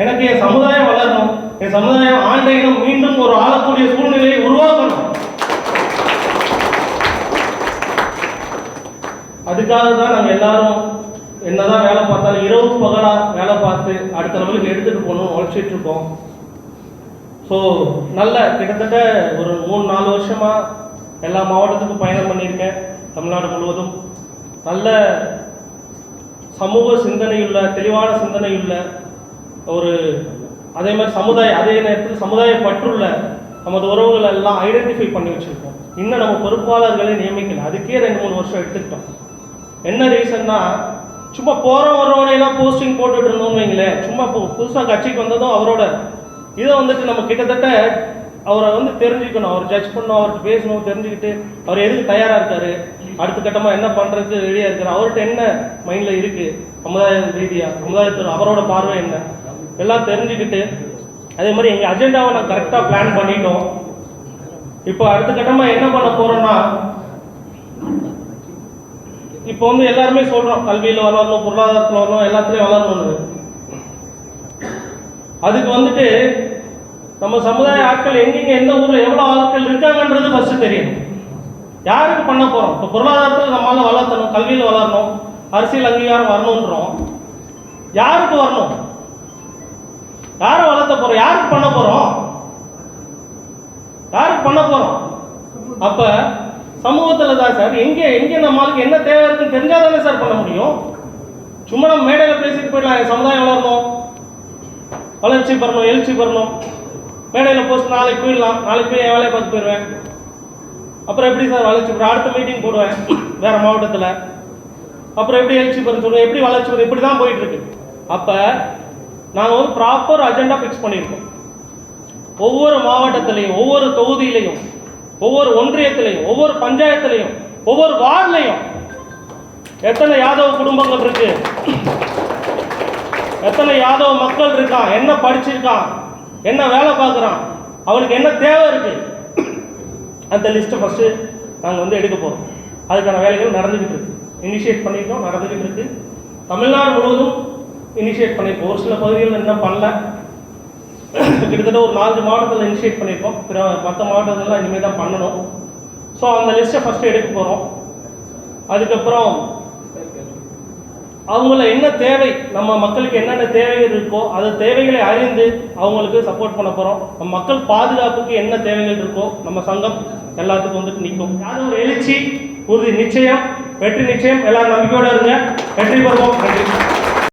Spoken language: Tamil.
எனக்கு என் சமுதாயம் வளரணும், என் சமுதாயம் ஆண்ட இனம் மீண்டும் ஒரு ஆளக்கூடிய சூழ்நிலையை உருவாக்கணும். அதுக்காக தான் நாங்கள் எல்லாரும் என்னதான் வேலை பார்த்தாலும் இரவு பகலா வேலை பார்த்து அடுத்த லெவலுக்கு எடுத்துட்டு போகணும் உழைச்சிட்டு இருக்கோம். ஸோ நல்ல கிட்டத்தட்ட ஒரு 3-4 வருஷமா எல்லா மாவட்டத்துக்கும் பயணம் பண்ணியிருக்கேன். தமிழ்நாடு முழுவதும் நல்ல சமூக சிந்தனையுள்ள தெளிவான சிந்தனையுள்ள ஒரு அதே மாதிரி அதே நேரத்தில் சமுதாய பற்றுள்ள நமது உறவுகள் எல்லாம் ஐடென்டிஃபை பண்ணி வச்சுருக்கோம். இன்னும் நம்ம பொறுப்பாளர்களை நியமிக்கல, அதுக்கே 2-3 வருஷம் எடுத்துக்கிட்டோம். என்ன ரீசன்னா, சும்மா வரவனையெல்லாம் போஸ்டிங் போட்டுட்டு இருந்தோம்னு வைங்களேன். சும்மா புதுசாக கட்சிக்கு வந்ததும் அவரோட இதை வந்துட்டு நம்ம கிட்டத்தட்ட அவரை தெரிஞ்சுக்கணும், அவர் ஜட்ஜ் பண்ணணும், அவர்கிட்ட பேசணும், தெரிஞ்சுக்கிட்டு அவர் எதுக்கு தயாராக இருக்காரு, அடுத்த கட்டமாக என்ன பண்ணுறதுக்கு ரெடியாக இருக்காரு, அவர்கிட்ட என்ன மைண்டில் இருக்குது, சமுதாய ரீதியாக சமுதாயத்தில் அவரோட பார்வை என்ன எல்லாம் தெரிஞ்சுக்கிட்டு அதே மாதிரி எங்கள் அஜெண்டாவை நான் கரெக்டாக பிளான் பண்ணிட்டோம். இப்போ அடுத்த கட்டமாக என்ன பண்ண போகிறோன்னா, இப்போ எல்லாருமே சொல்கிறோம் கல்வியில் வளரணும், பொருளாதாரத்தில் வரணும், எல்லாத்துலேயும் வளரணும்னு. அதுக்கு நம்ம சமுதாய ஆட்கள் எங்கெங்க எந்த ஊரில் எவ்வளோ ஆட்கள் இருக்காங்கன்றது ஃபஸ்ட்டு தெரியணும். யாருக்கு பண்ண போகிறோம்? இப்போ பொருளாதாரத்தில் நம்மளால் வளர்த்தணும், கல்வியில் வளரணும், அரசியல் அங்கீகாரம் வரணுன்றோம். யாருக்கு வரணும்? யாரை வளர்த்த போகிறோம்? யாருக்கு பண்ண போகிறோம்? யாருக்கு பண்ண போகிறோம்? அப்போ சமூகத்தில் தான் சார் எங்கே நம்மளுக்கு என்ன தேவை இருக்குன்னு தெரிஞ்சால் தானே சார் பண்ண முடியும். சும்மா நம்ம மேடையில் பேசிட்டு போயிடலாம், என் சமுதாயம் வளரணும், வளர்ச்சி பெறணும், எழுச்சி பெறணும், மேடையில் போஸ்ட் நாளைக்கு போயிடலாம், நாளைக்கு போய் என் வேலையை பார்த்து போயிடுவேன். அப்புறம் எப்படி சார் வளர்ச்சி பெற? அடுத்த மீட்டிங் போடுவேன் வேறு மாவட்டத்தில், அப்புறம் எப்படி எழுச்சி பெற சொல்லுவேன், எப்படி வளர்ச்சி பெற? இப்படி தான் போயிட்டுருக்கு. அப்போ நாங்கள் ப்ராப்பர் அஜெண்டா ஃபிக்ஸ் பண்ணியிருக்கோம். ஒவ்வொரு மாவட்டத்திலையும், ஒவ்வொரு தொகுதியிலையும், ஒவ்வொரு ஒன்றியத்திலையும், ஒவ்வொரு பஞ்சாயத்துலையும், ஒவ்வொரு வார்டுலையும் எத்தனை யாதவ குடும்பங்கள் இருக்கு, எத்தனை யாதவ மக்கள் இருக்கான், என்ன படிச்சிருக்கான், என்ன வேலை பார்க்குறான், அவனுக்கு என்ன தேவை இருக்கு, அந்த லிஸ்ட்டை ஃபஸ்ட்டு நாங்கள் எடுக்க போகிறோம். அதுக்கான வேலைகள் நடந்துக்கிட்டு இருக்கு, இனிஷியேட் பண்ணியிருக்கோம், நடந்துக்கிட்டு இருக்கு. தமிழ்நாடு முழுவதும் இனிஷியேட் பண்ணியிருக்கோம். ஒரு சில பகுதிகளில் என்ன பண்ணல, கிட்டத்தட்ட ஒரு 4 மாவட்டத்தில் இனிஷியேட் பண்ணியிருக்கோம். மற்ற மாவட்டத்திலலாம் இனிமேல் தான் பண்ணணும். ஸோ அந்த லிஸ்ட்டை ஃபஸ்ட்டு எடுக்க போகிறோம். அதுக்கப்புறம் அவங்கள என்ன தேவை, நம்ம மக்களுக்கு என்னென்ன தேவைகள் இருக்கோ அந்த தேவைகளை அறிந்து அவங்களுக்கு சப்போர்ட் பண்ண போகிறோம். நம்ம மக்கள் பாதுகாப்புக்கு என்ன தேவைகள் இருக்கோ நம்ம சங்கம் எல்லாத்துக்கும் நிற்கும். யாரும் ஒரு எழுச்சி உறுதி நிச்சயம், வெற்றி நிச்சயம். எல்லாரும் நம்பிக்கையோடு இருங்க. வெற்றி பெறுவோம். நன்றி.